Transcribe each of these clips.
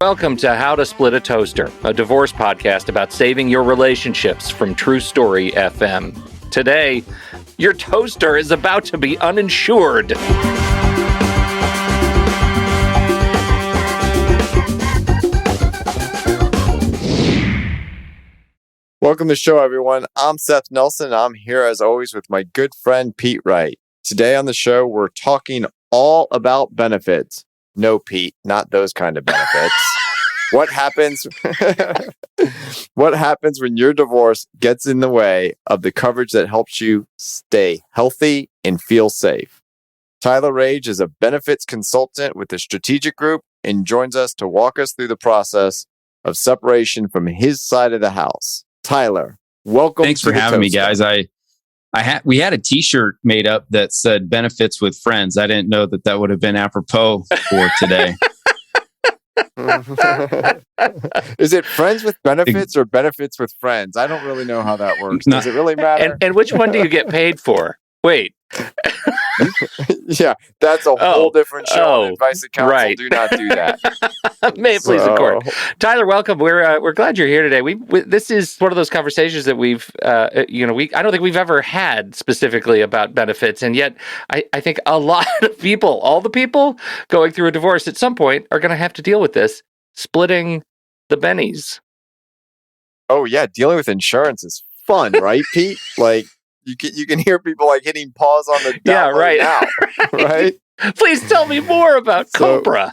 Welcome to How to Split a Toaster, a divorce podcast about saving your relationships from True Story FM. Today, your toaster is about to be uninsured. Welcome to the show, everyone. I'm Seth Nelson. I'm here, as always, with my good friend, Pete Wright. Today on the show, we're talking all about benefits. No, Pete, not those kind of benefits. What happens when your divorce gets in the way of the coverage that helps you stay healthy and feel safe? Tyler Wrage is a benefits consultant with the Strategic Group and joins us to walk us through the process of separation from his side of the house. Tyler, welcome. Thanks for having me, guys. We had a T-shirt made up that said "Benefits with Friends." I didn't know that would have been apropos for today. Is it friends with benefits or benefits with friends? I don't really know how that works. Does it really matter? And which one do you get paid for? Wait. Yeah, that's a whole different show. Advice and counsel, right. Do not do that. May it please the court. Tyler, welcome. We're glad you're here today. This is one of those conversations that we've I don't think we've ever had specifically about benefits, and yet I think a lot of people, all the people going through a divorce at some point, are going to have to deal with this, splitting the bennies. Oh yeah, dealing with insurance is fun, right, Pete? Like. You can hear people like hitting pause on the download now, right? Please tell me more about COBRA.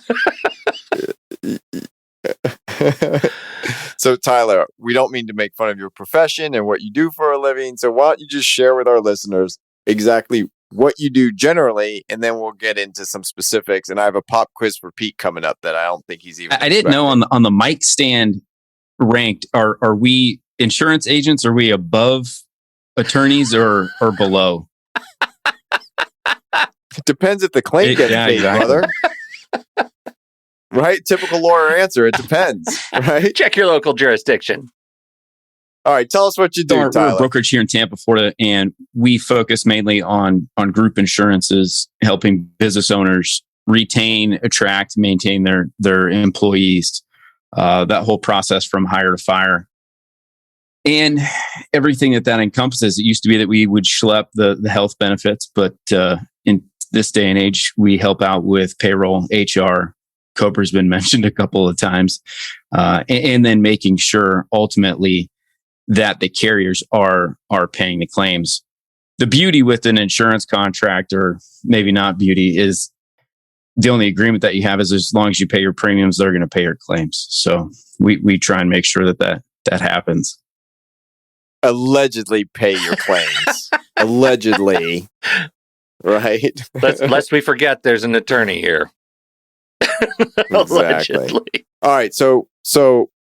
So Tyler, we don't mean to make fun of your profession and what you do for a living. So why don't you just share with our listeners exactly what you do generally, and then we'll get into some specifics. And I have a pop quiz for Pete coming up that I don't think he's even. I didn't know on the mic stand ranked. Are we insurance agents? Are we above attorneys or below? It depends if the claim gets paid, exactly. Brother. Right? Typical lawyer answer. It depends. Right? Check your local jurisdiction. All right. Tell us what you do, Tyler. We're a brokerage here in Tampa, Florida, and we focus mainly on group insurances, helping business owners retain, attract, maintain their employees. That whole process from hire to fire. And everything that encompasses. It used to be that we would schlep the health benefits, but in this day and age, we help out with payroll, HR. COBRA's been mentioned a couple of times, and then making sure ultimately that the carriers are paying the claims. The beauty with an insurance contract, or maybe not beauty, is the only agreement that you have is as long as you pay your premiums, they're going to pay your claims. So we try and make sure that happens. Allegedly pay your claims. Allegedly. Right? Lest we forget there's an attorney here. Exactly. All right. So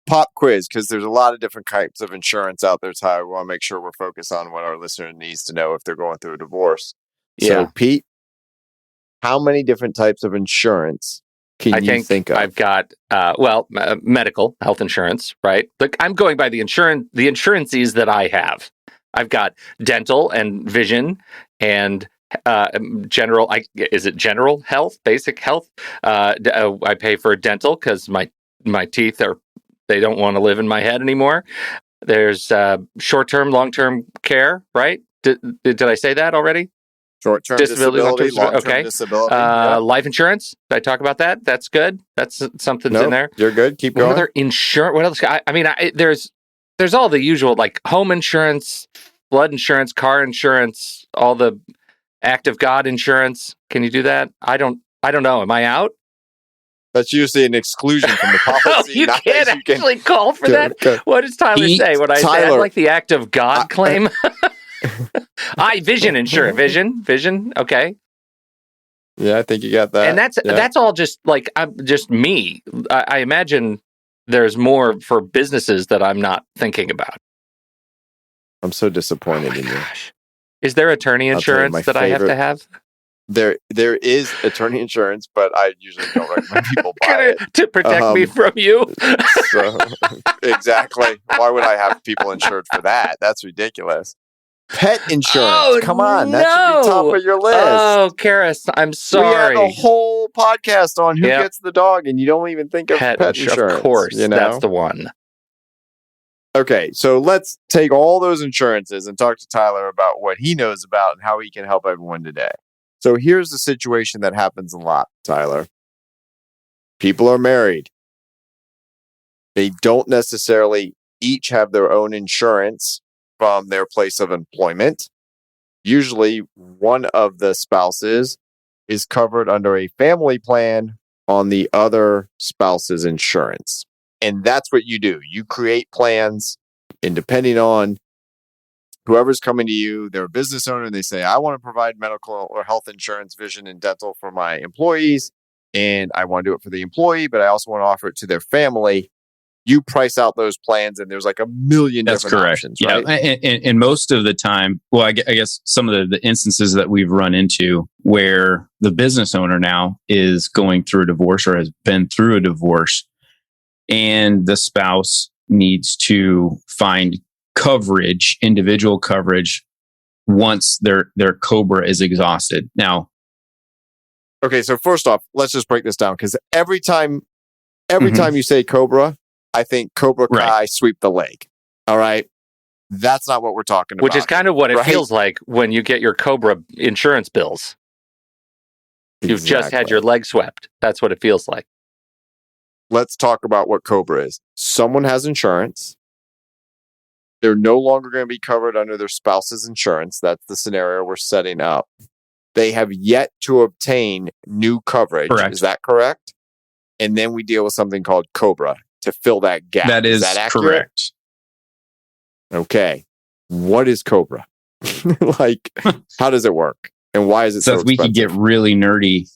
pop quiz, because there's a lot of different types of insurance out there, Ty. We want to make sure we're focused on what our listener needs to know if they're going through a divorce. Yeah. So, Pete, how many different types of insurance can you think of? I've got, medical, health insurance, right? Look, I'm going by the insurances that I have. I've got dental and vision and general. Is it general health, basic health? I pay for dental because my teeth they don't want to live in my head anymore. There's short-term, long-term care, right? Did I say that already? Short-term disability, long-term disability. Life insurance. Did I talk about that? That's good. That's something's in there. You're good. Keep going. What other insurance? What else? There's all the usual, like home insurance, flood insurance, car insurance, all the act of God insurance. Can you do that? I don't know. Am I out? That's usually an exclusion from the policy. You can't actually call for that. What does Tyler say when I say I like the act of God claim? Vision insurance. Vision. Okay. Yeah, I think you got that. And that's all just like just me. I imagine there's more for businesses that I'm not thinking about. I'm so disappointed in you. Is there attorney insurance that I have to have? There is attorney insurance, but I usually don't recommend people buy it. To protect me from you? So, exactly. Why would I have people insured for that? That's ridiculous. Pet insurance. Oh, Come on. That should be top of your list. Oh, Karis, I'm sorry. We had a whole podcast on who Yep. gets the dog, and you don't even think of pet insurance. Of course, you know? that's the one. Okay, so let's take all those insurances and talk to Tyler about what he knows about and how he can help everyone today. So here's the situation that happens a lot, Tyler. People are married. They don't necessarily each have their own insurance from their place of employment. Usually, one of the spouses is covered under a family plan on the other spouse's insurance. And that's what you do. You create plans, and depending on whoever's coming to you, they're a business owner, and they say, I want to provide medical or health insurance, vision, and dental for my employees. And I want to do it for the employee, but I also want to offer it to their family. You price out those plans, and there's like a million different options, right? Yeah, and most of the time, well, I guess some of the instances that we've run into where the business owner now is going through a divorce or has been through a divorce, and the spouse needs to find coverage, individual coverage, once their COBRA is exhausted. Now, okay, so first off, let's just break this down, because every time you say COBRA, I think Cobra Kai, sweep the leg. All right. That's not what we're talking about. Which is kind of what it feels like when you get your COBRA insurance bills. You've just had your leg swept. That's what it feels like. Let's talk about what COBRA is. Someone has insurance. They're no longer going to be covered under their spouse's insurance. That's the scenario we're setting up. They have yet to obtain new coverage. Correct. Is that correct? And then we deal with something called COBRA to fill that gap. That is that accurate? Correct. Okay. What is COBRA? Like, how does it work? And why is it so if we could get really nerdy,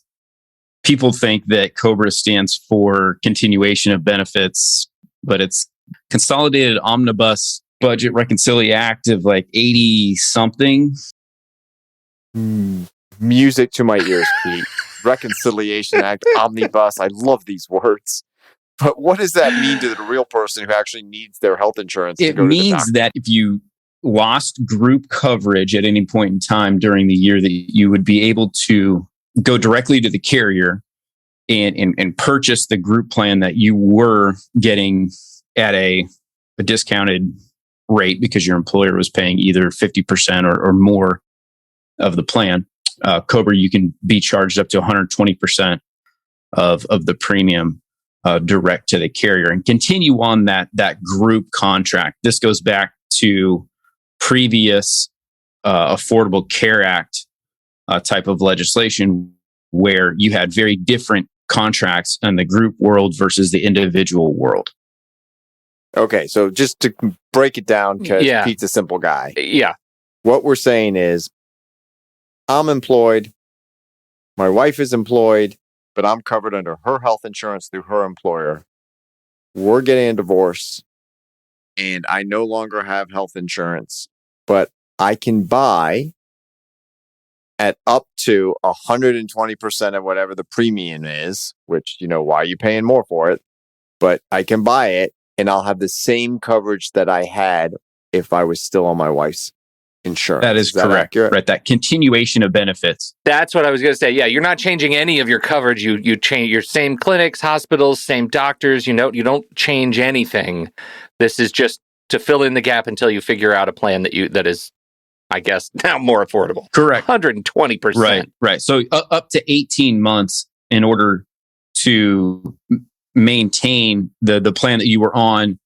people think that COBRA stands for continuation of benefits, but it's Consolidated Omnibus Budget Reconciliation Act of like 80 something. Music to my ears, Pete. Reconciliation Act, Omnibus. I love these words. But what does that mean to the real person who actually needs their health insurance to go to the doctor? It means that if you lost group coverage at any point in time during the year, that you would be able to go directly to the carrier and purchase the group plan that you were getting at a discounted rate because your employer was paying either 50% or more of the plan. COBRA, you can be charged up to 120% of the premium direct to the carrier and continue on that group contract. This goes back to previous Affordable Care Act type of legislation where you had very different contracts in the group world versus the individual world. Okay, so just to break it down, because Pete's a simple guy. Yeah. What we're saying is, I'm employed, my wife is employed, but I'm covered under her health insurance through her employer. We're getting a divorce, and I no longer have health insurance, but I can buy at up to 120% of whatever the premium is, which, why are you paying more for it? But I can buy it, and I'll have the same coverage that I had if I was still on my wife's insurance. That is correct. Accurate? Right. That continuation of benefits. That's what I was going to say. Yeah, you're not changing any of your coverage. You change your same clinics, hospitals, same doctors. You don't change anything. This is just to fill in the gap until you figure out a plan that is, I guess, now more affordable. Correct. 120%. Right. So up to 18 months in order to maintain the plan that you were on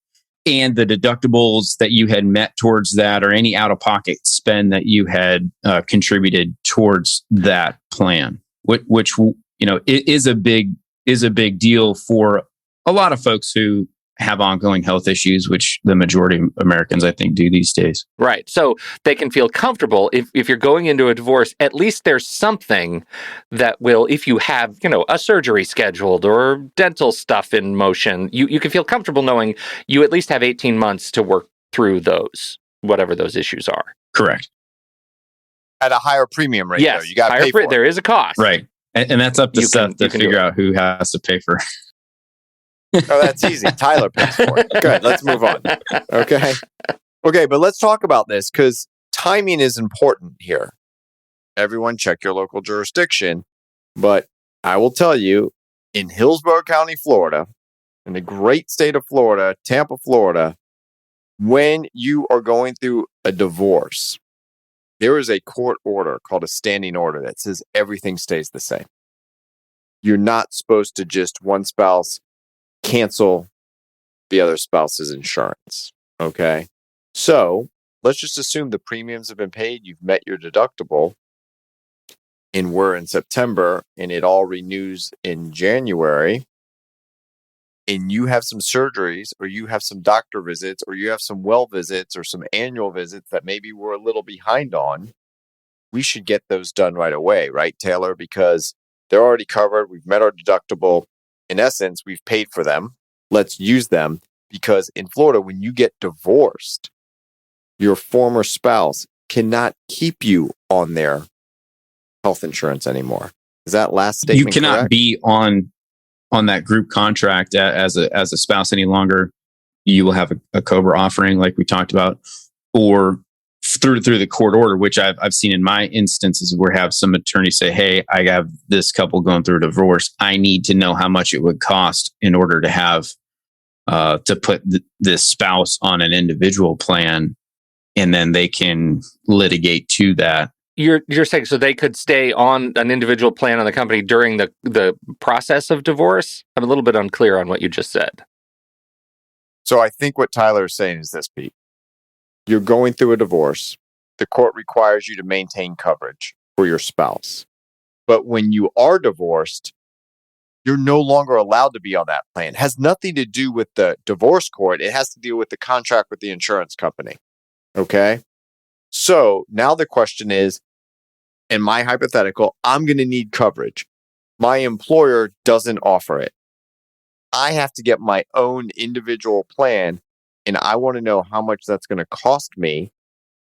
and the deductibles that you had met towards that, or any out-of-pocket spend that you had contributed towards that plan, which is a big deal for a lot of folks who have ongoing health issues, which the majority of Americans, I think, do these days. Right. So they can feel comfortable. If you're going into a divorce, at least there's something that will, if you have, a surgery scheduled or dental stuff in motion, you can feel comfortable knowing you at least have 18 months to work through those, whatever those issues are. Correct. At a higher premium rate, yes, though. You got to pay for it. There is a cost. Right. And that's up to Seth to figure out who has to pay for it. Oh, that's easy. Tyler pays for it. Good. Let's move on. Okay. Okay, but let's talk about this, because timing is important here. Everyone check your local jurisdiction. But I will tell you, in Hillsborough County, Florida, in the great state of Florida, Tampa, Florida, when you are going through a divorce, there is a court order called a standing order that says everything stays the same. You're not supposed to just one spouse cancel the other spouse's insurance. Okay. So let's just assume the premiums have been paid. You've met your deductible and we're in September and it all renews in January. And you have some surgeries or you have some doctor visits or you have some well visits or some annual visits that maybe we're a little behind on. We should get those done right away, right, Taylor? Because they're already covered. We've met our deductible. In essence, we've paid for them. Let's use them, because in Florida, when you get divorced, your former spouse cannot keep you on their health insurance anymore. Is that last statement You cannot correct? be on that group contract as a spouse any longer. You will have a COBRA offering, like we talked about, or through the court order, which I've seen in my instances where have some attorneys say, "Hey, I have this couple going through a divorce. I need to know how much it would cost in order to have to put this spouse on an individual plan," and then they can litigate to that. You're saying so they could stay on an individual plan on the company during the process of divorce? I'm a little bit unclear on what you just said. So I think what Tyler is saying is this, Pete. You're going through a divorce. The court requires you to maintain coverage for your spouse. But when you are divorced, you're no longer allowed to be on that plan. It has nothing to do with the divorce court. It has to deal with the contract with the insurance company. Okay? So now the question is, in my hypothetical, I'm going to need coverage. My employer doesn't offer it. I have to get my own individual plan, and I want to know how much that's going to cost me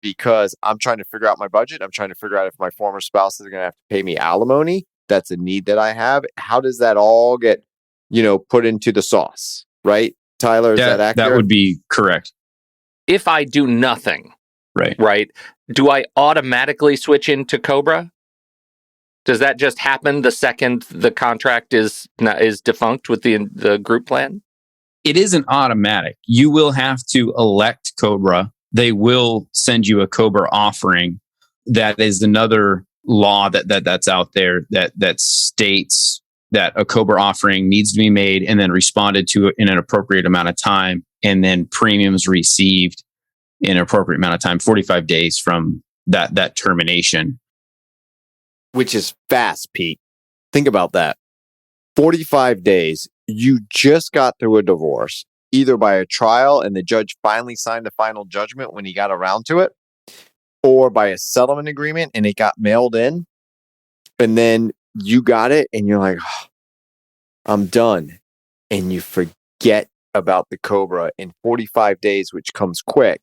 because I'm trying to figure out my budget. I'm trying to figure out if my former spouse is going to have to pay me alimony. That's a need that I have. How does that all get, put into the sauce, right? Tyler, is that accurate? That would be correct. If I do nothing, right, do I automatically switch into COBRA? Does that just happen the second the contract is defunct with the group plan? It isn't automatic. You will have to elect COBRA. They will send you a COBRA offering. That is another law that's out there that states that a COBRA offering needs to be made and then responded to in an appropriate amount of time, and then premiums received in an appropriate amount of time, 45 days from that termination. Which is fast, Pete. Think about that. 45 days. You just got through a divorce, either by a trial and the judge finally signed the final judgment when he got around to it, or by a settlement agreement and it got mailed in. And then you got it and you're like, oh, I'm done. And you forget about the COBRA in 45 days, which comes quick.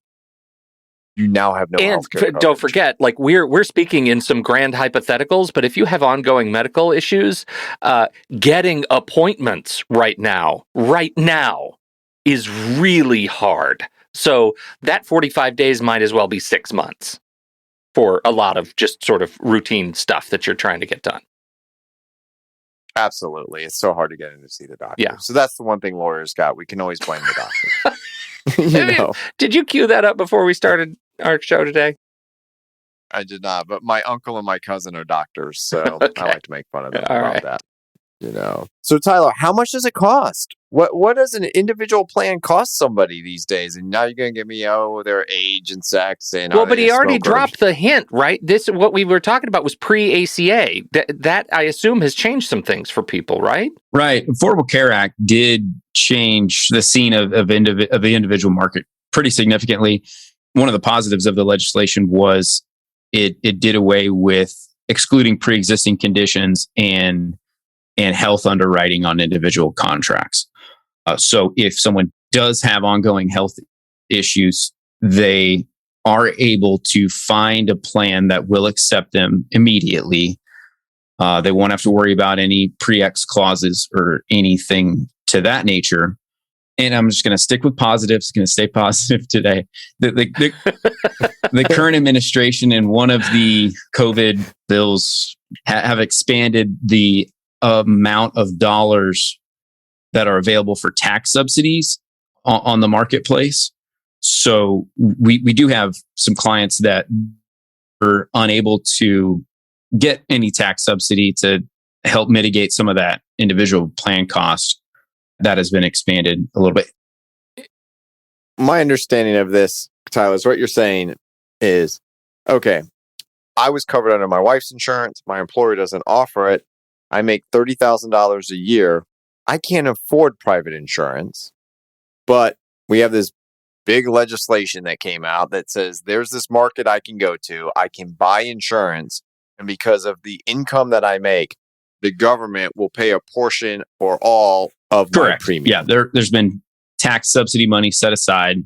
You now have no health care coverage. Don't forget, like we're speaking in some grand hypotheticals, but if you have ongoing medical issues, getting appointments right now is really hard. So that 45 days might as well be 6 months for a lot of just sort of routine stuff that you're trying to get done. Absolutely. It's so hard to get in to see the doctor. Yeah. So that's the one thing lawyers got. We can always blame the doctor. Did you cue that up before we started our show today? I did not, but my uncle and my cousin are doctors, so Okay. I like to make fun of them All about right. that. So Tyler, how much does it cost? What does an individual plan cost somebody these days? And now you're going to give me their age and sex and well, but he already dropped the hint, right? This what we were talking about was pre-ACA. That I assume has changed some things for people, right? Right. Affordable Care Act did change the scene of the individual market pretty significantly. One of the positives of the legislation was it did away with excluding pre-existing conditions and health underwriting on individual contracts. So if someone does have ongoing health issues, they are able to find a plan that will accept them immediately. They won't have to worry about any pre-ex clauses or anything to that nature. and I'm just going to stick with positives, going to stay positive today. The current administration and one of the COVID bills have expanded the amount of dollars that are available for tax subsidies on the marketplace. So we do have some clients that are unable to get any tax subsidy to help mitigate some of that individual plan cost. That has been expanded a little bit. My understanding of this, Tyler, is what you're saying is, okay, I was covered under my wife's insurance. My employer doesn't offer it. I make $30,000 a year. I can't afford private insurance, but we have this big legislation that came out that says there's this market I can go to. I can buy insurance. And because of the income that I make, the government will pay a portion or all of my premium. Yeah, there's been tax subsidy money set aside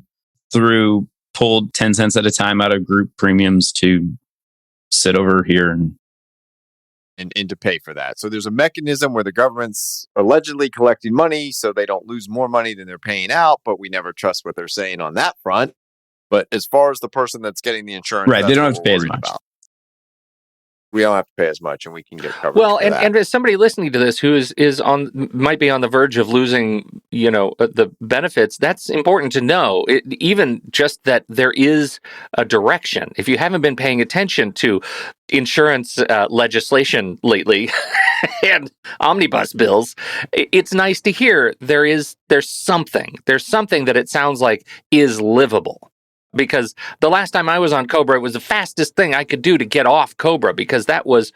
pulled 10 cents at a time out of group premiums to sit over here and to pay for that. So there's a mechanism where the government's allegedly collecting money so they don't lose more money than they're paying out, but we never trust what they're saying on that front. But as far as the person that's getting the insurance, right, they don't have to pay as much. We don't have to pay as much, and we can get coverage. Well, and as somebody listening to this who might be on the verge of losing, the benefits, that's important to know. Even just that there is a direction. If you haven't been paying attention to insurance legislation lately and omnibus bills, it's nice to hear there's something that it sounds like is livable. Because the last time I was on COBRA, it was the fastest thing I could do to get off COBRA, because that was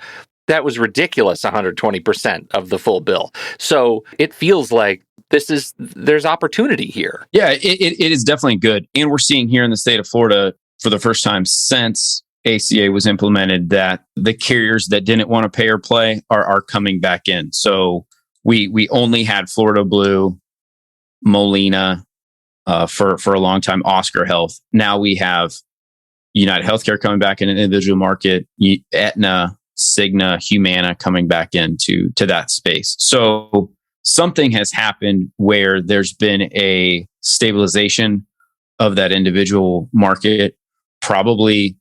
ridiculous, 120% of the full bill. So it feels like there's opportunity here. Yeah, it is definitely good. And we're seeing here in the state of Florida for the first time since ACA was implemented that the carriers that didn't want to pay or play are coming back in. So we only had Florida Blue, Molina, for a long time, Oscar Health. Now we have United Healthcare coming back in an individual market, Aetna, Cigna, Humana coming back into that space. So something has happened where there's been a stabilization of that individual market. Probably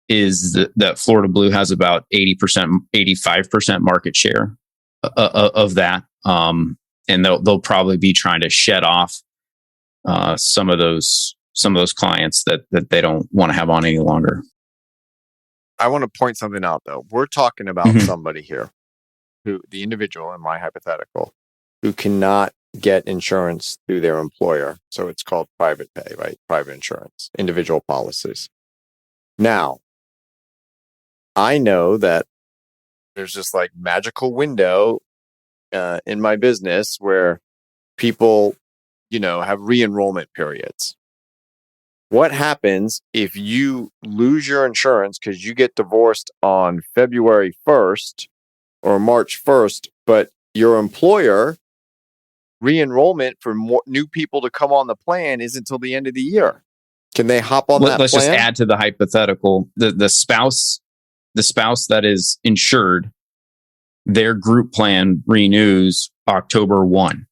is that Florida Blue has about 80%, 85% market share of that. And they'll probably be trying to shed off some of those clients that they don't want to have on any longer. I want to point something out, though. We're talking about somebody here who, the individual in my hypothetical, who cannot get insurance through their employer. So it's called private pay, right? Private insurance, individual policies. Now, I know that there's this like magical window in my business where people, have re-enrollment periods. What happens if you lose your insurance because you get divorced on February 1st or March 1st, but your employer re-enrollment for new people to come on the plan isn't until the end of the year? Can they hop on that plan? Let's just add to the hypothetical. The spouse that is insured, their group plan renews October 1.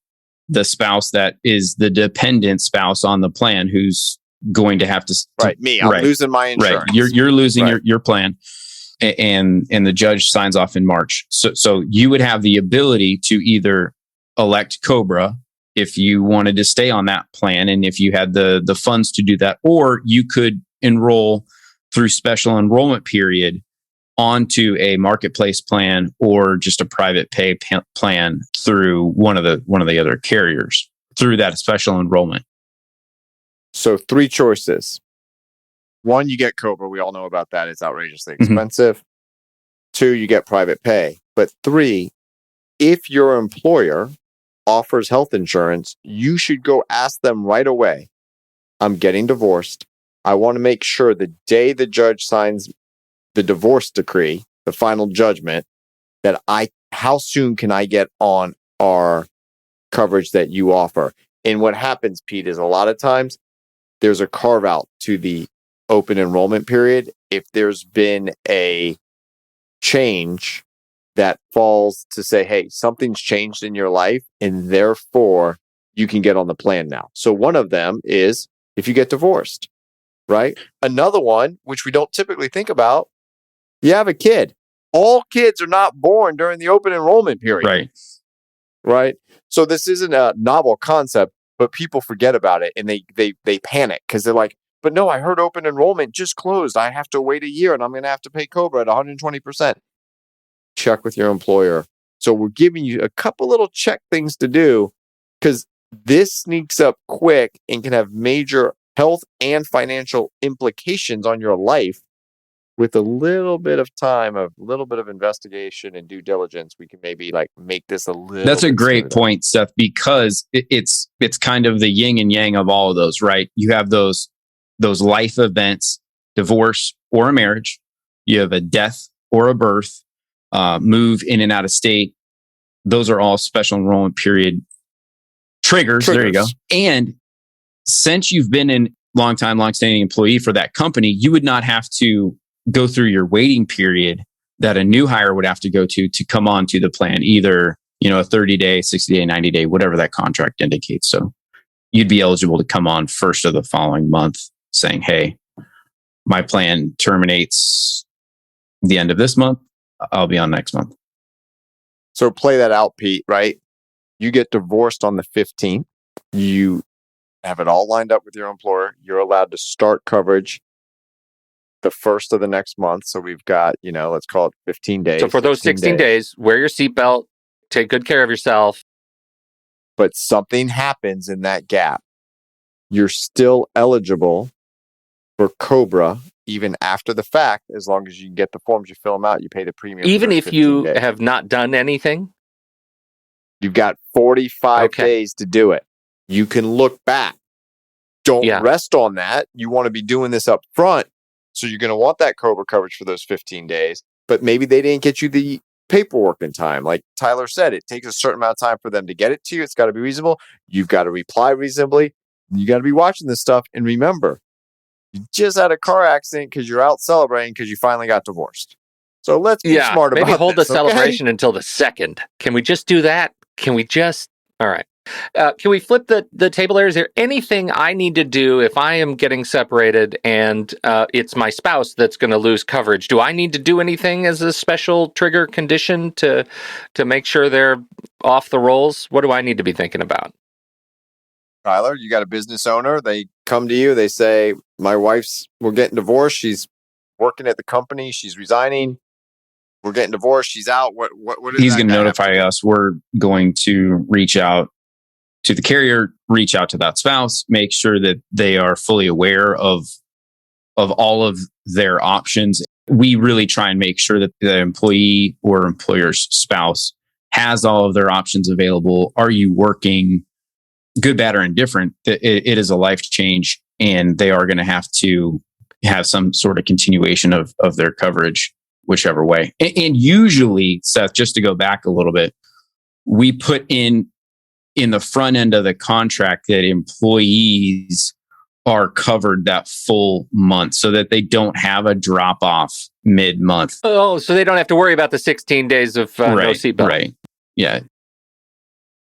The spouse that is the dependent spouse on the plan who's going to have to... Right, me. I'm losing my insurance. Right, you're losing your plan. And the judge signs off in March. So you would have the ability to either elect COBRA if you wanted to stay on that plan and if you had the funds to do that, or you could enroll through special enrollment period onto a marketplace plan or just a private pay plan through one of the other carriers through that special enrollment. So 3 choices. 1, you get COBRA. We all know about that. It's outrageously expensive. 2, you get private pay. But 3, if your employer offers health insurance, you should go ask them right away, I'm getting divorced. I want to make sure the day the judge signs the divorce decree, the final judgment, that how soon can I get on our coverage that you offer? And what happens, Pete, is a lot of times there's a carve out to the open enrollment period. If there's been a change that falls to say, hey, something's changed in your life, and therefore you can get on the plan now. So one of them is if you get divorced, right? Another one, which we don't typically think about, you have a kid. All kids are not born during the open enrollment period. Right. So this isn't a novel concept, but people forget about it and they panic because they're like, but no, I heard open enrollment just closed. I have to wait a year and I'm going to have to pay COBRA at 120%. Check with your employer. So we're giving you a couple little check things to do because this sneaks up quick and can have major health and financial implications on your life. With a little bit of time, a little bit of investigation and due diligence, we can maybe like make this a little. That's a great smoother. point, Seth, because it's kind of the yin and yang of all of those, right? You have those life events, divorce or a marriage. You have a death or a birth, move in and out of state. Those are all special enrollment period triggers. There you go. And since you've been a long-standing employee for that company, you would not have to go through your waiting period that a new hire would have to go to come on to the plan, either, a 30-day, 60-day, 90-day, whatever that contract indicates. So you'd be eligible to come on first of the following month saying, hey, my plan terminates the end of this month. I'll be on next month. So play that out, Pete, right? You get divorced on the 15th. You have it all lined up with your employer. You're allowed to start coverage the first of the next month. So we've got, let's call it 15 days. So for those 16 days, wear your seatbelt, take good care of yourself. But something happens in that gap. You're still eligible for COBRA even after the fact, as long as you get the forms, you fill them out, you pay the premium. Even if you have not done anything? You've got 45 days to do it. You can look back. Don't rest on that. You want to be doing this up front. So you're going to want that COBRA coverage for those 15 days, but maybe they didn't get you the paperwork in time. Like Tyler said, it takes a certain amount of time for them to get it to you. It's got to be reasonable. You've got to reply reasonably. You got to be watching this stuff. And remember, you just had a car accident because you're out celebrating because you finally got divorced. So let's be smart about this. Maybe hold the celebration until the 2nd. Can we just do that? All right. Can we flip the table there? Is there anything I need to do if I am getting separated and it's my spouse that's going to lose coverage? Do I need to do anything as a special trigger condition to make sure they're off the rolls? What do I need to be thinking about? Tyler, you got a business owner. They come to you. They say, we're getting divorced. She's working at the company. She's resigning. We're getting divorced. She's out. What is He's going to notify us. We're going to reach out to the carrier, reach out to that spouse, make sure that they are fully aware of all of their options. We really try and make sure that the employee or employer's spouse has all of their options available. Are you working? Good, bad, or indifferent? It is a life change, and they are going to have to have some sort of continuation of their coverage, whichever way. And usually, Seth, just to go back a little bit, we put in the front end of the contract that employees are covered that full month so that they don't have a drop off mid-month. Oh, so they don't have to worry about the 16 days of no seatbelt. Right. Yeah.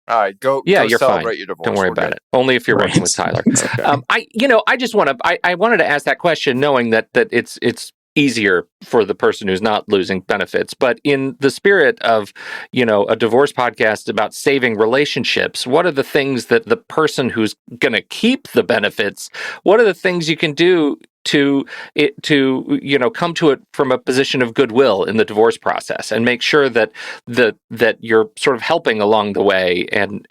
All right, go you're celebrate fine. your divorce. Don't worry about it. Only if you're working with Tyler. Okay. I wanted to ask that question knowing that it's easier for the person who's not losing benefits. But in the spirit of, a divorce podcast about saving relationships, what are the things that the person who's going to keep the benefits, what are the things you can do to come to it from a position of goodwill in the divorce process and make sure that you're sort of helping along the way and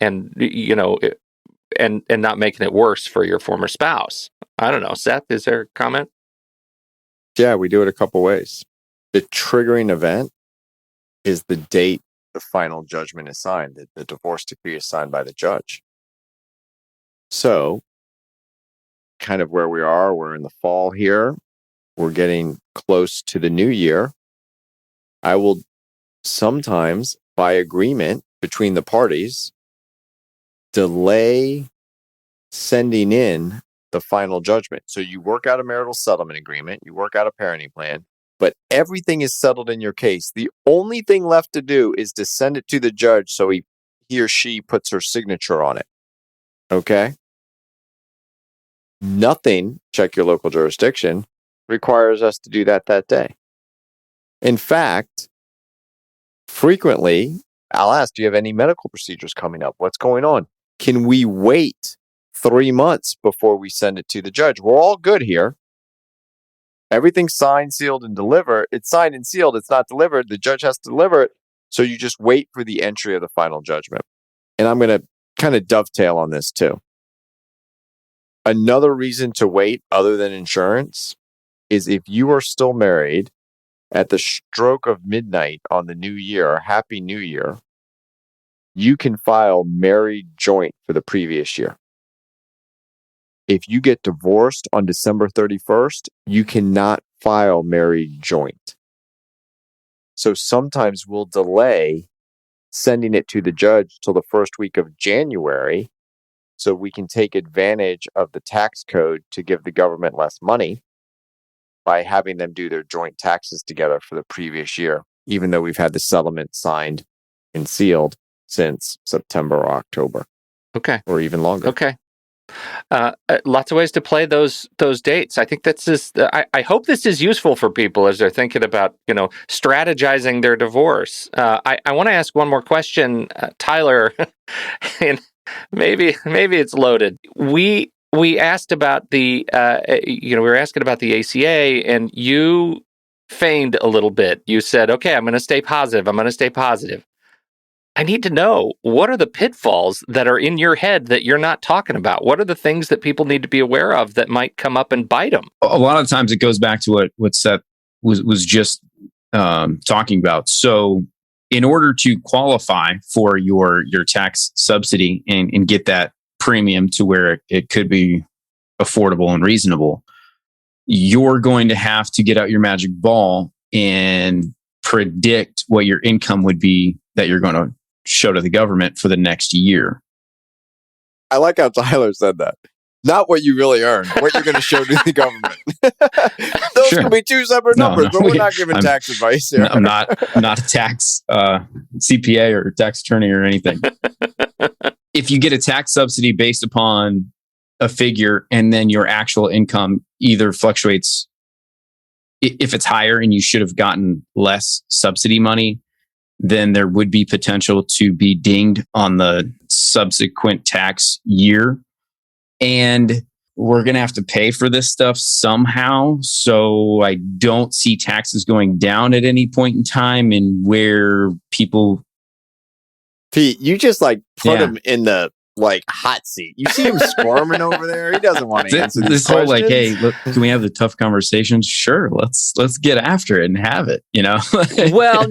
not making it worse for your former spouse? I don't know. Seth, is there a comment? Yeah, we do it a couple ways. The triggering event is the date the final judgment is signed, the divorce decree is signed by the judge. So, kind of where we are, we're in the fall here. We're getting close to the new year. I will sometimes, by agreement between the parties, delay sending in the final judgment. So you work out a marital settlement agreement, you work out a parenting plan, but everything is settled in your case. The only thing left to do is to send it to the judge so he or she puts her signature on it. Okay. Nothing, check your local jurisdiction, requires us to do that day. In fact, frequently, I'll ask, do you have any medical procedures coming up? What's going on? Can we wait 3 months before we send it to the judge? We're all good here. Everything's signed, sealed, and delivered. It's signed and sealed. It's not delivered. The judge has to deliver it. So you just wait for the entry of the final judgment. And I'm going to kind of dovetail on this too. Another reason to wait other than insurance is if you are still married at the stroke of midnight on the new year, Happy New Year, you can file married joint for the previous year. If you get divorced on December 31st, you cannot file married joint. So sometimes we'll delay sending it to the judge till the first week of January so we can take advantage of the tax code to give the government less money by having them do their joint taxes together for the previous year, even though we've had the settlement signed and sealed since September or October. Okay. Or even longer. Okay. Lots of ways to play those dates. I think that's just. I hope this is useful for people as they're thinking about strategizing their divorce. I want to ask one more question, Tyler, and maybe it's loaded. We asked about the we were asking about the ACA, and you feigned a little bit. You said, "Okay, I'm going to stay positive. I'm going to stay positive." I need to know, what are the pitfalls that are in your head that you're not talking about? What are the things that people need to be aware of that might come up and bite them? A lot of times it goes back to what Seth was just talking about. So in order to qualify for your tax subsidy and get that premium to where it could be affordable and reasonable, you're going to have to get out your magic ball and predict what your income would be that you're going to show to the government for the next year. I like how Tyler said that. Not what you really earn, what you're going to show to the government. Those Sure. Can be two separate numbers, but we're not giving tax advice here. I'm not a tax CPA or tax attorney or anything. If you get a tax subsidy based upon a figure and then your actual income either fluctuates, if it's higher and you should have gotten less subsidy money, then there would be potential to be dinged on the subsequent tax year. And we're going to have to pay for this stuff somehow. So I don't see taxes going down at any point in time, and where people... Pete, you just put him in the hot seat. You see him squirming over there. He doesn't want to answer this these whole questions. hey, look, can we have the tough conversations? Sure, let's get after it and have it. Well,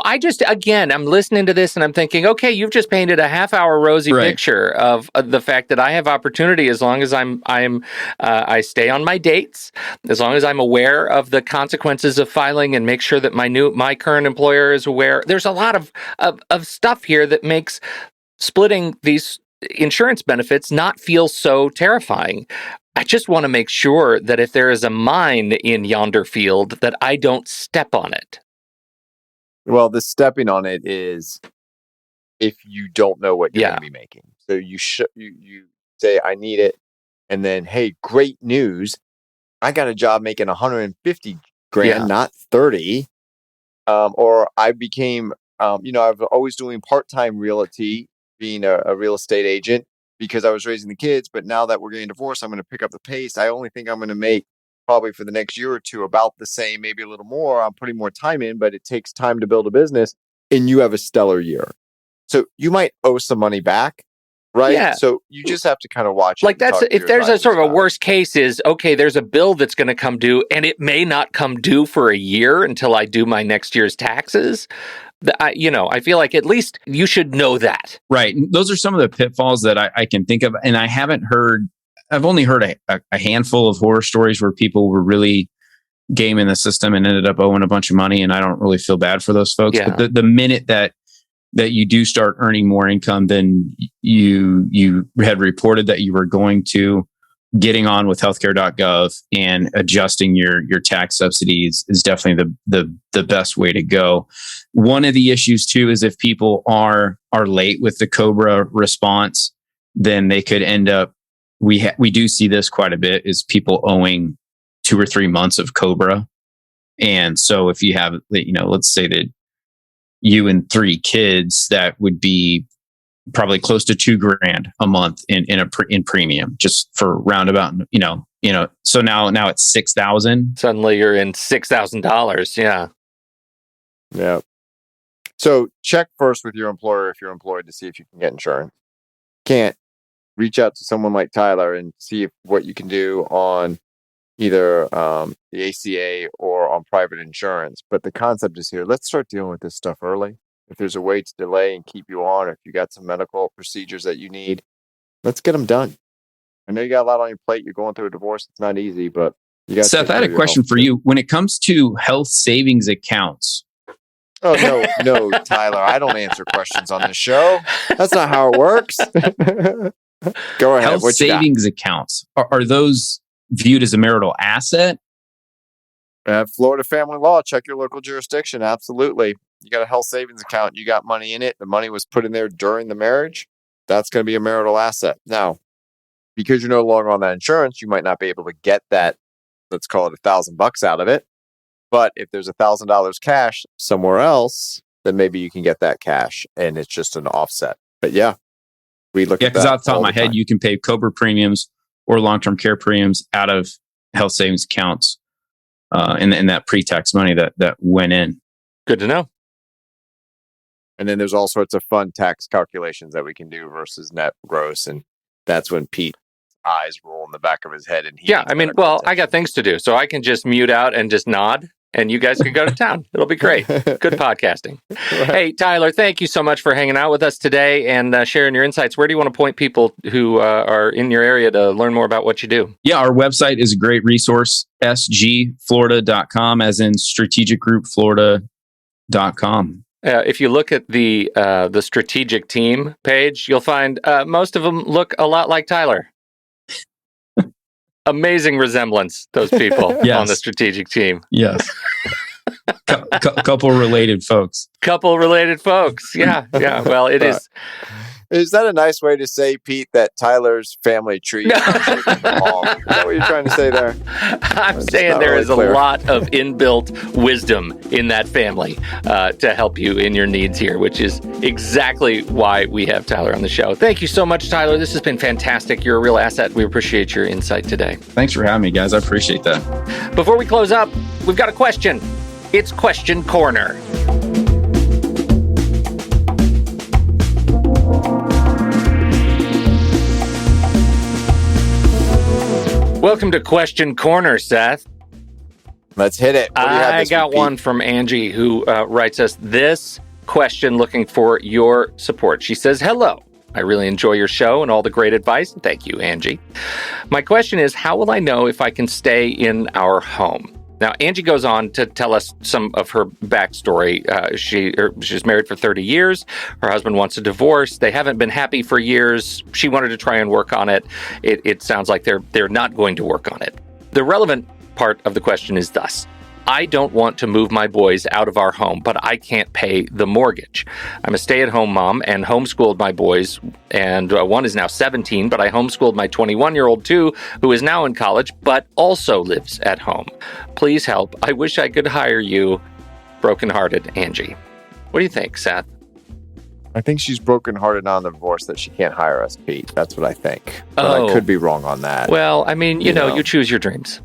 I just, again, I'm listening to this and I'm thinking, okay, you've just painted a half-hour rosy picture of the fact that I have opportunity as long as I stay on my dates, as long as I'm aware of the consequences of filing and make sure that my current employer is aware. There's a lot of stuff here that makes splitting these insurance benefits not feel so terrifying. I just want to make sure that if there is a mine in yonder field, that I don't step on it. Well, the stepping on it is if you don't know what you're going to be making. So you say, I need it. And then, hey, great news. I got a job making 150 grand, not 30. Or I became, I was always doing part-time realty, being a real estate agent because I was raising the kids. But now that we're getting divorced, I'm going to pick up the pace. I only think I'm going to make probably for the next year or two about the same, maybe a little more. I'm putting more time in, but it takes time to build a business, and you have a stellar year. So you might owe some money back, right? Yeah. So you just have to kind of watch it. That's if there's a sort of a worst case is, okay, there's a bill that's going to come due and it may not come due for a year until I do my next year's taxes. I feel like at least you should know that. Right. Those are some of the pitfalls that I can think of. And I've only heard a handful of horror stories where people were really gaming the system and ended up owing a bunch of money. And I don't really feel bad for those folks. Yeah. But the minute that you do start earning more income than you had reported that you were going to, getting on with healthcare.gov and adjusting your tax subsidies is definitely the best way to go. One of the issues too is if people are late with the COBRA response, then they could end up, we do see this quite a bit, is people owing 2 or 3 months of COBRA. And so if you have, let's say that you and 3 kids, that would be probably close to $2,000 a month in premium, just for roundabout, so now it's $6,000. Suddenly you're in $6,000. Yeah. Yeah. So check first with your employer if you're employed to see if you can get insurance. Can't, reach out to someone like Tyler and see what you can do on either the ACA or on private insurance. But the concept is here. Let's start dealing with this stuff early. If there's a way to delay and keep you on, or if you got some medical procedures that you need, let's get them done. I know you got a lot on your plate. You're going through a divorce. It's not easy, but you got. Seth, I had a question for you. When it comes to health savings accounts. Oh, no, Tyler, I don't answer questions on this show. That's not how it works. Go ahead. Health savings accounts, are those viewed as a marital asset? Florida family law, check your local jurisdiction. Absolutely. You got a health savings account. You got money in it. The money was put in there during the marriage. That's going to be a marital asset. Now, because you're no longer on that insurance, you might not be able to get that, let's call it $1,000 out of it. But if there's $1,000 cash somewhere else, then maybe you can get that cash and it's just an offset. But yeah, we look at that. Because off the top of my head, you can pay COBRA premiums or long-term care premiums out of health savings accounts in that pre-tax money that went in. Good to know. And then there's all sorts of fun tax calculations that we can do versus net gross. And that's when Pete's eyes roll in the back of his head. And I got things to do. So I can just mute out and just nod. And you guys can go to town. It'll be great. Good podcasting. Right. Hey, Tyler, thank you so much for hanging out with us today and sharing your insights. Where do you want to point people who are in your area to learn more about what you do? Yeah, our website is a great resource, sgflorida.com, as in strategicgroupflorida.com. If you look at the strategic team page, you'll find most of them look a lot like Tyler. Amazing resemblance, those people yes. on the strategic team. Yes. Couple related folks. Yeah. Well, it is. Is that a nice way to say, Pete, that Tyler's family tree is shaped like a palm? Is that what you're trying to say there? I'm saying there is clear. A lot of inbuilt wisdom in that family to help you in your needs here, which is exactly why we have Tyler on the show. Thank you so much, Tyler. This has been fantastic. You're a real asset. We appreciate your insight today. Thanks for having me, guys. I appreciate that. Before we close up, we've got a question. It's Question Corner. Welcome to Question Corner, Seth. Let's hit it. I got one from Angie who writes us this question looking for your support. She says, hello. I really enjoy your show and all the great advice. Thank you, Angie. My question is, how will I know if I can stay in our home? Now, Angie goes on to tell us some of her backstory. She's married for 30 years. Her husband wants a divorce. They haven't been happy for years. She wanted to try and work on it. It sounds like they're not going to work on it. The relevant part of the question is thus. I don't want to move my boys out of our home, but I can't pay the mortgage. I'm a stay-at-home mom and homeschooled my boys, and one is now 17, but I homeschooled my 21-year-old too, who is now in college, but also lives at home. Please help. I wish I could hire you. Brokenhearted Angie. What do you think, Seth? I think she's brokenhearted on the divorce that she can't hire us, Pete. That's what I think. But I could be wrong on that. Well, I mean, you know, you choose your dreams.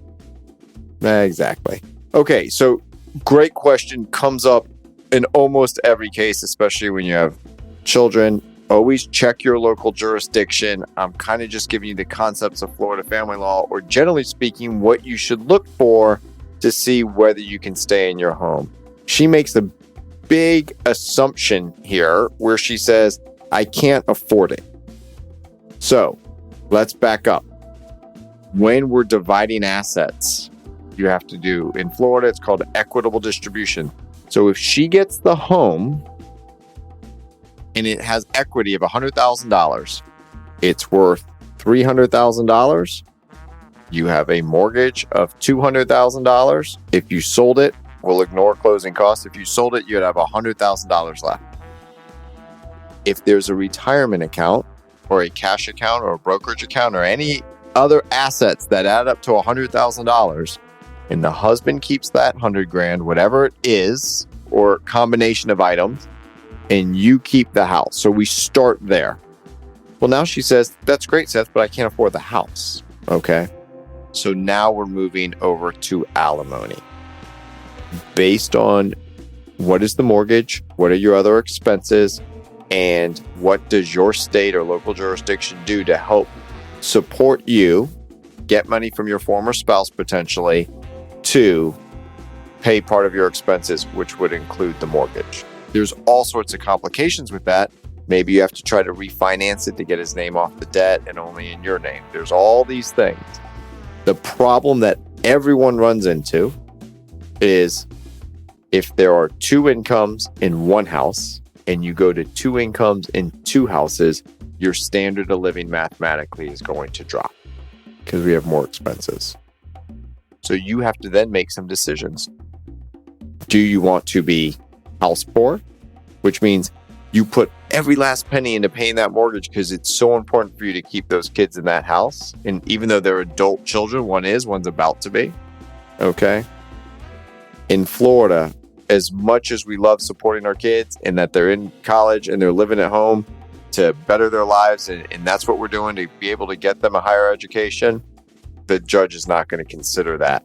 Exactly. Okay, so great question, comes up in almost every case, especially when you have children. Always check your local jurisdiction. I'm kind of just giving you the concepts of Florida family law, or generally speaking, what you should look for to see whether you can stay in your home. She makes a big assumption here where she says, I can't afford it. So let's back up. When we're dividing assets, you have to do, in Florida, it's called equitable distribution. So if she gets the home and it has equity of $100,000, it's worth $300,000. You have a mortgage of $200,000. If you sold it, we'll ignore closing costs. If you sold it, you'd have $100,000 left. If there's a retirement account, or a cash account or a brokerage account or any other assets that add up to $100,000, and the husband keeps that 100 grand, whatever it is, or combination of items, and you keep the house. So we start there. Well, now she says, that's great, Seth, but I can't afford the house. Okay. So now we're moving over to alimony. Based on what is the mortgage, what are your other expenses, and what does your state or local jurisdiction do to help support you, get money from your former spouse potentially, to pay part of your expenses, which would include the mortgage. There's all sorts of complications with that. Maybe you have to try to refinance it to get his name off the debt and only in your name. There's all these things. The problem that everyone runs into is if there are two incomes in one house and you go to two incomes in two houses, your standard of living mathematically is going to drop because we have more expenses. So you have to then make some decisions. Do you want to be house poor, which means you put every last penny into paying that mortgage because it's so important for you to keep those kids in that house? And even though they're adult children, one's about to be. Okay. In Florida, as much as we love supporting our kids and that they're in college and they're living at home to better their lives, and that's what we're doing to be able to get them a higher education, the judge is not going to consider that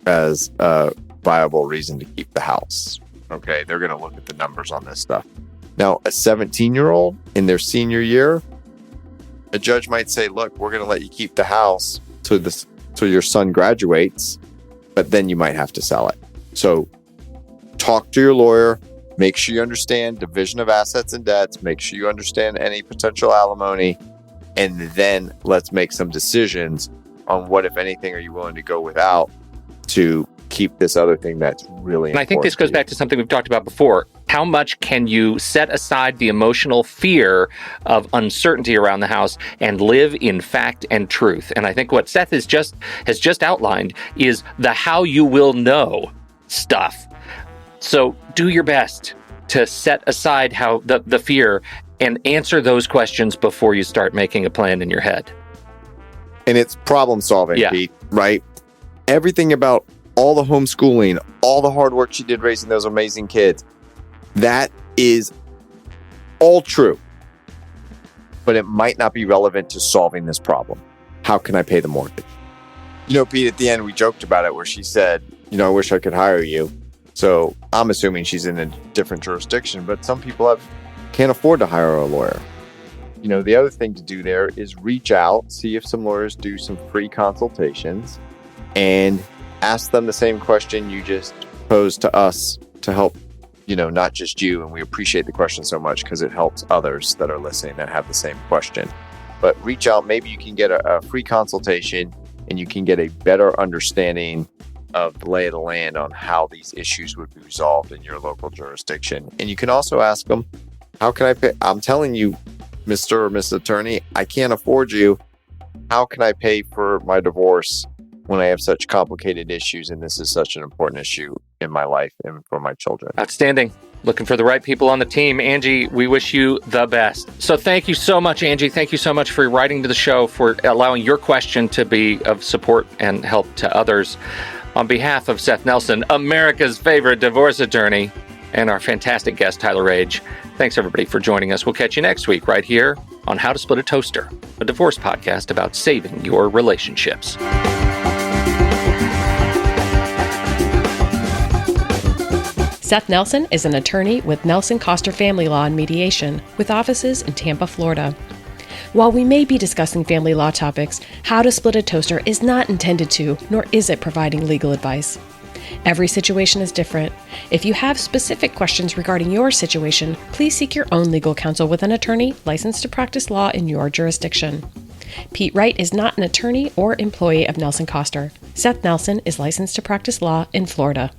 as a viable reason to keep the house. Okay, they're going to look at the numbers on this stuff. Now, a 17-year-old in their senior year, a judge might say, look, we're going to let you keep the house till your son graduates, but then you might have to sell it. So talk to your lawyer, make sure you understand division of assets and debts, make sure you understand any potential alimony, and then let's make some decisions on what, if anything, are you willing to go without to keep this other thing that's really important. And I think this goes back to something we've talked about before. How much can you set aside the emotional fear of uncertainty around the house and live in fact and truth? And I think what Seth has just outlined is the how you will know stuff. So do your best to set aside how the fear and answer those questions before you start making a plan in your head. And it's problem solving, Pete, right? Everything about all the homeschooling, all the hard work she did raising those amazing kids, that is all true. But it might not be relevant to solving this problem. How can I pay the mortgage? You know, Pete, at the end, we joked about it where she said, I wish I could hire you. So I'm assuming she's in a different jurisdiction, but some people can't afford to hire a lawyer. The other thing to do there is reach out, see if some lawyers do some free consultations, and ask them the same question you just posed to us to help, not just you. And we appreciate the question so much because it helps others that are listening that have the same question. But reach out. Maybe you can get a free consultation and you can get a better understanding of the lay of the land on how these issues would be resolved in your local jurisdiction. And you can also ask them, how can I pay? I'm telling you, Mr. or Miss Attorney, I can't afford you. How can I pay for my divorce when I have such complicated issues and this is such an important issue in my life and for my children? Outstanding. Looking for the right people on the team. Angie, we wish you the best. So thank you so much, Angie. Thank you so much for writing to the show, for allowing your question to be of support and help to others. On behalf of Seth Nelson, America's favorite divorce attorney, and our fantastic guest, Tyler Wrage, thanks everybody for joining us. We'll catch you next week right here on How to Split a Toaster, a divorce podcast about saving your relationships. Seth Nelson is an attorney with Nelson Coster Family Law and Mediation, with offices in Tampa, Florida. While we may be discussing family law topics, How to Split a Toaster is not intended to, nor is it providing legal advice. Every situation is different. If you have specific questions regarding your situation, please seek your own legal counsel with an attorney licensed to practice law in your jurisdiction. Pete Wright is not an attorney or employee of Nelson Coster. Seth Nelson is licensed to practice law in Florida.